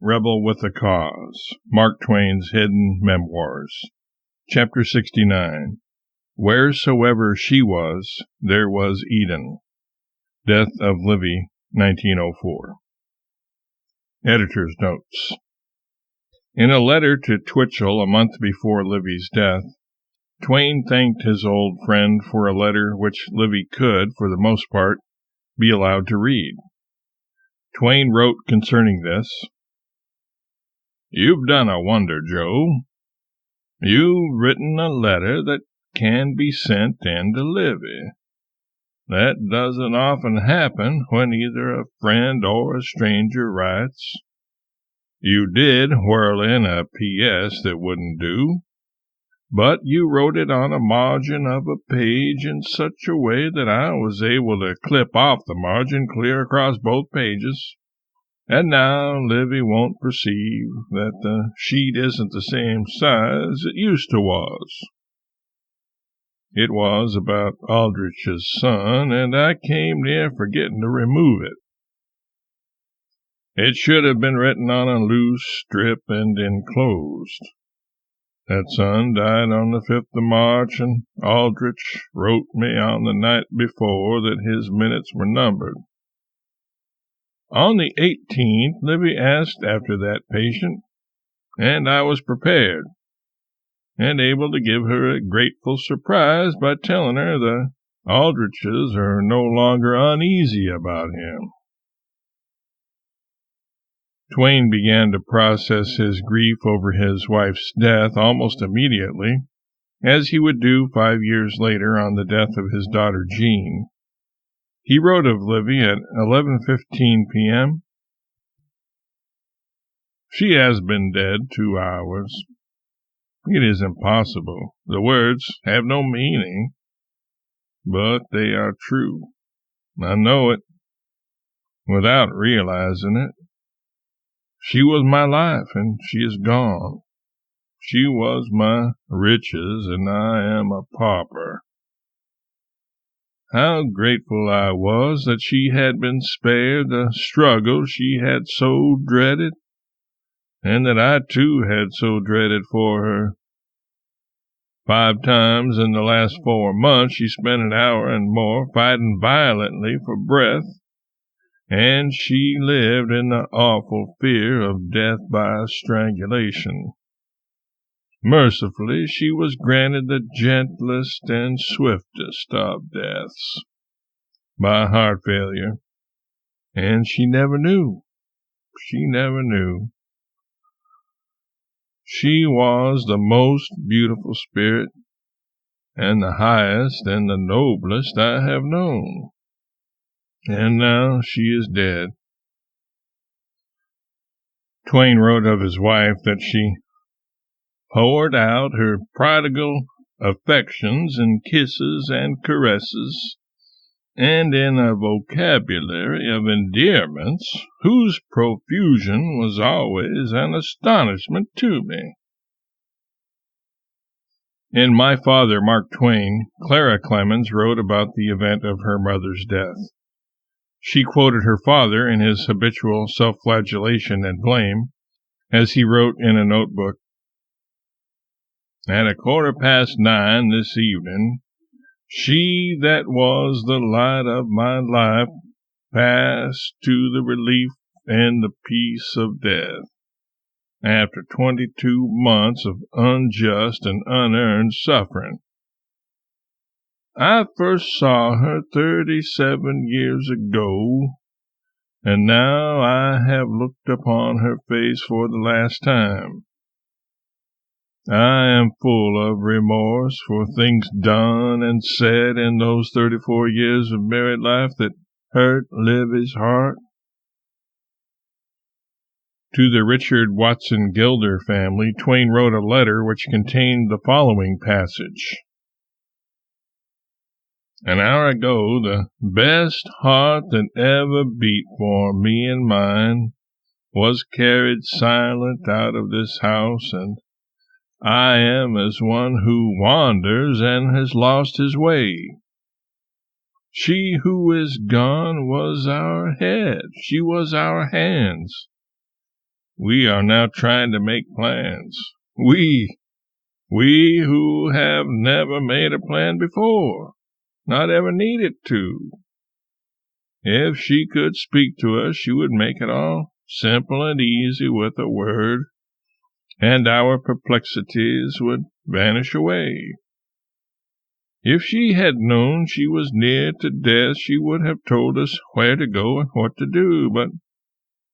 Rebel with a Cause. Mark Twain's Hidden Memoirs. Chapter 69. Wheresoever she was, there was Eden. Death of Livy, 1904. Editor's Notes. In a letter to Twitchell a month before Livy's death, Twain thanked his old friend for a letter which Livy could, for the most part, be allowed to read. Twain wrote concerning this, "You've done a wonder, Joe. You've written a letter that can be sent in to Livy. That doesn't often happen when either a friend or a stranger writes. You did whirl in a P.S. that wouldn't do, but you wrote it on a margin of a page in such a way that I was able to clip off the margin clear across both pages. And now Livy won't perceive that the sheet isn't the same size it used to was. It was about Aldrich's son, and I came near forgetting to remove it. It should have been written on a loose strip and enclosed. That son died on the 5th of March, and Aldrich wrote me on the night before that his minutes were numbered. On the 18th, Livy asked after that patient, and I was prepared, and able to give her a grateful surprise by telling her the Aldriches are no longer uneasy about him." Twain began to process his grief over his wife's death almost immediately, as he would do 5 years later on the death of his daughter Jean. He wrote of Livy at 11:15 p.m., "She has been dead 2 hours. It is impossible. The words have no meaning, but they are true. I know it, without realizing it. She was my life, and she is gone. She was my riches, and I am a pauper. How grateful I was that she had been spared the struggle she had so dreaded, and that I too had so dreaded for her. 5 times in the last 4 months she spent an hour and more fighting violently for breath, and she lived in the awful fear of death by strangulation. Mercifully, she was granted the gentlest and swiftest of deaths, by heart failure, and she never knew. She never knew. She was the most beautiful spirit, and the highest and the noblest I have known. And now she is dead." Twain wrote of his wife that she poured out her prodigal affections in kisses and caresses, and in a vocabulary of endearments whose profusion was always an astonishment to me. In My Father, Mark Twain, Clara Clemens wrote about the event of her mother's death. She quoted her father in his habitual self-flagellation and blame, as he wrote in a notebook, "At 9:15 this evening, she that was the light of my life passed to the relief and the peace of death, after 22 months of unjust and unearned suffering. I first saw her 37 years ago, and now I have looked upon her face for the last time. I am full of remorse for things done and said in those 34 years of married life that hurt Livy's heart." To the Richard Watson Gilder family, Twain wrote a letter which contained the following passage. "An hour ago, the best heart that ever beat for me and mine was carried silent out of this house, and I am as one who wanders and has lost his way. She who is gone was our head, she was our hands. We are now trying to make plans. We who have never made a plan before, not ever needed to. If she could speak to us, she would make it all simple and easy with a word, and our perplexities would vanish away. If she had known she was near to death, she would have told us where to go and what to do, but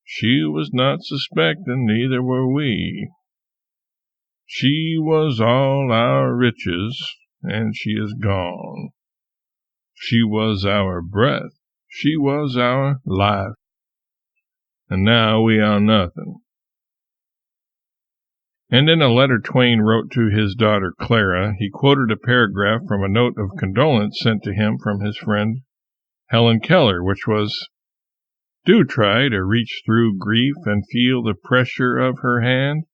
she was not suspecting, neither were we. She was all our riches, and she is gone. She was our breath. She was our life. And now we are nothing. And in a letter Twain wrote to his daughter Clara, he quoted a paragraph from a note of condolence sent to him from his friend Helen Keller, which was, "Do try to reach through grief and feel the pressure of her hand,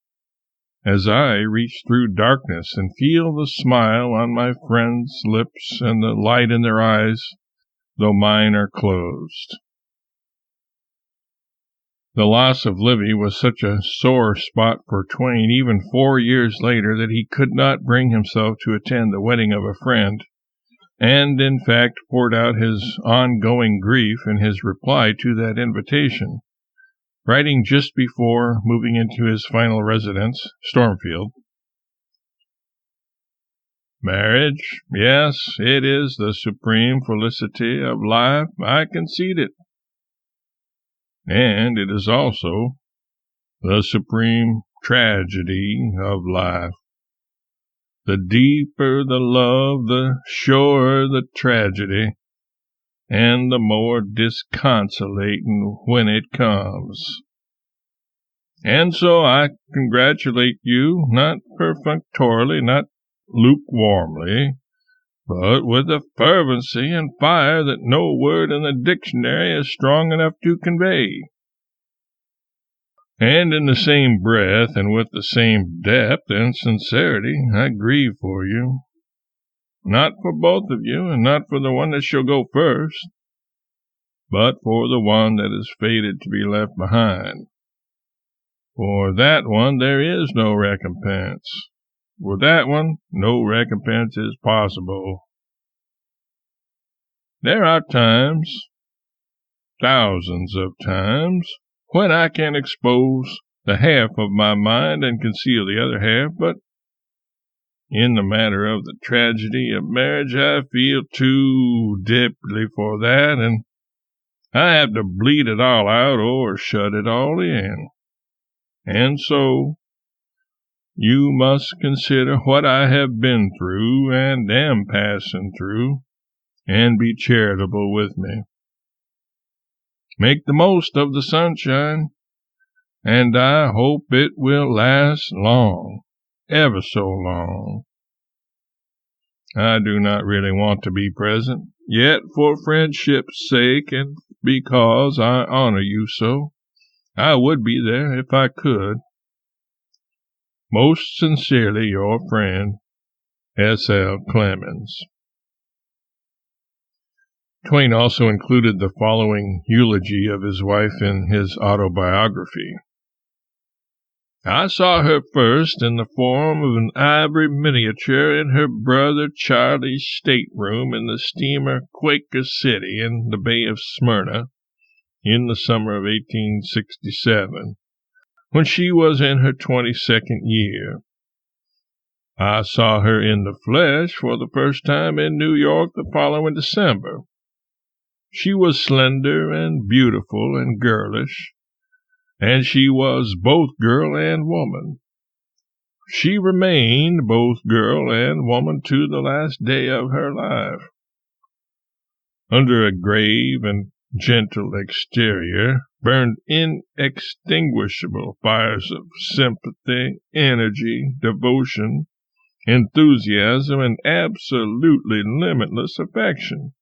as I reach through darkness and feel the smile on my friends' lips and the light in their eyes, though mine are closed." The loss of Livy was such a sore spot for Twain even 4 years later that he could not bring himself to attend the wedding of a friend, and in fact poured out his ongoing grief in his reply to that invitation, writing just before moving into his final residence, Stormfield. "Marriage, yes, it is the supreme felicity of life, I concede it. And it is also the supreme tragedy of life. The deeper the love, the surer the tragedy, and the more disconsolating when it comes. And so I congratulate you, not perfunctorily, not lukewarmly, but with a fervency and fire that no word in the dictionary is strong enough to convey. And in the same breath, and with the same depth and sincerity, I grieve for you. Not for both of you, and not for the one that shall go first, but for the one that is fated to be left behind. For that one there is no recompense. For that one no recompense is possible. There are times, thousands of times, when I can expose the half of my mind and conceal the other half, but in the matter of the tragedy of marriage, I feel too deeply for that, and I have to bleed it all out or shut it all in. And so you must consider what I have been through and am passing through, and be charitable with me. Make the most of the sunshine, and I hope it will last long, ever so long. I do not really want to be present, yet for friendship's sake and because I honor you so, I would be there if I could. Most sincerely your friend, S.L. Clemens. Twain also included the following eulogy of his wife in his autobiography. I saw her first in the form of an ivory miniature in her brother Charlie's stateroom in the steamer Quaker City in the Bay of Smyrna in the summer of 1867, when she was in her 22nd year. I saw her in the flesh for the first time in New York the following December. She was slender and beautiful and girlish, and she was both girl and woman. She remained both girl and woman to the last day of her life. Under a grave and gentle exterior burned inextinguishable fires of sympathy, energy, devotion, enthusiasm, and absolutely limitless affection.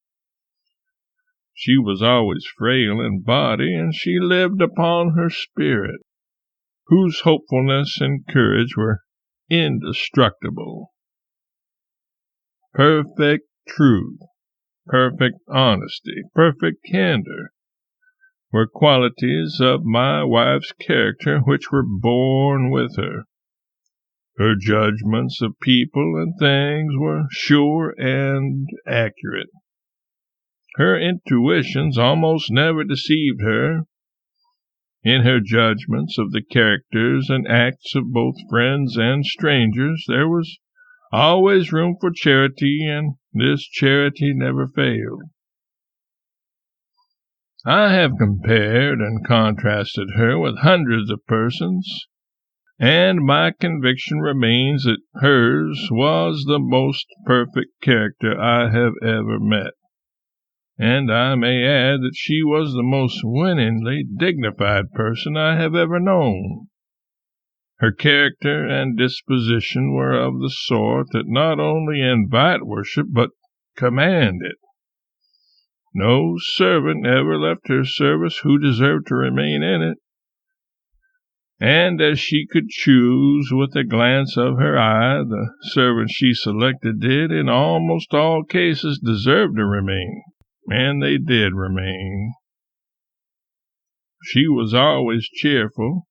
She was always frail in body, and she lived upon her spirit, whose hopefulness and courage were indestructible. Perfect truth, perfect honesty, perfect candor, were qualities of my wife's character which were born with her. Her judgments of people and things were sure and accurate. Her intuitions almost never deceived her. In her judgments of the characters and acts of both friends and strangers, there was always room for charity, and this charity never failed. I have compared and contrasted her with hundreds of persons, and my conviction remains that hers was the most perfect character I have ever met. And I may add that she was the most winningly dignified person I have ever known. Her character and disposition were of the sort that not only invite worship, but command it. No servant ever left her service who deserved to remain in it, and as she could choose with a glance of her eye, the servants she selected did in almost all cases deserve to remain. And they did remain. She was always cheerful,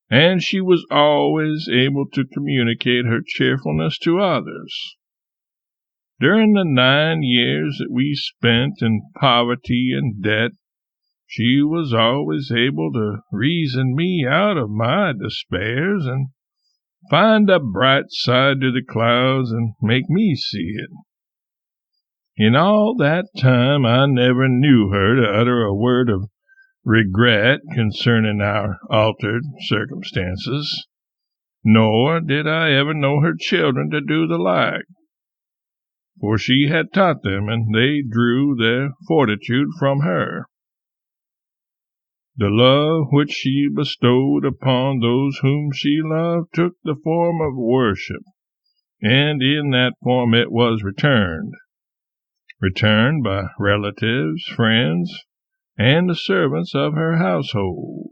and she was always able to communicate her cheerfulness to others. During the 9 years that we spent in poverty and debt, she was always able to reason me out of my despairs and find a bright side to the clouds and make me see it. In all that time I never knew her to utter a word of regret concerning our altered circumstances, nor did I ever know her children to do the like, for she had taught them, and they drew their fortitude from her. The love which she bestowed upon those whom she loved took the form of worship, and in that form it was returned by relatives, friends, and the servants of her household.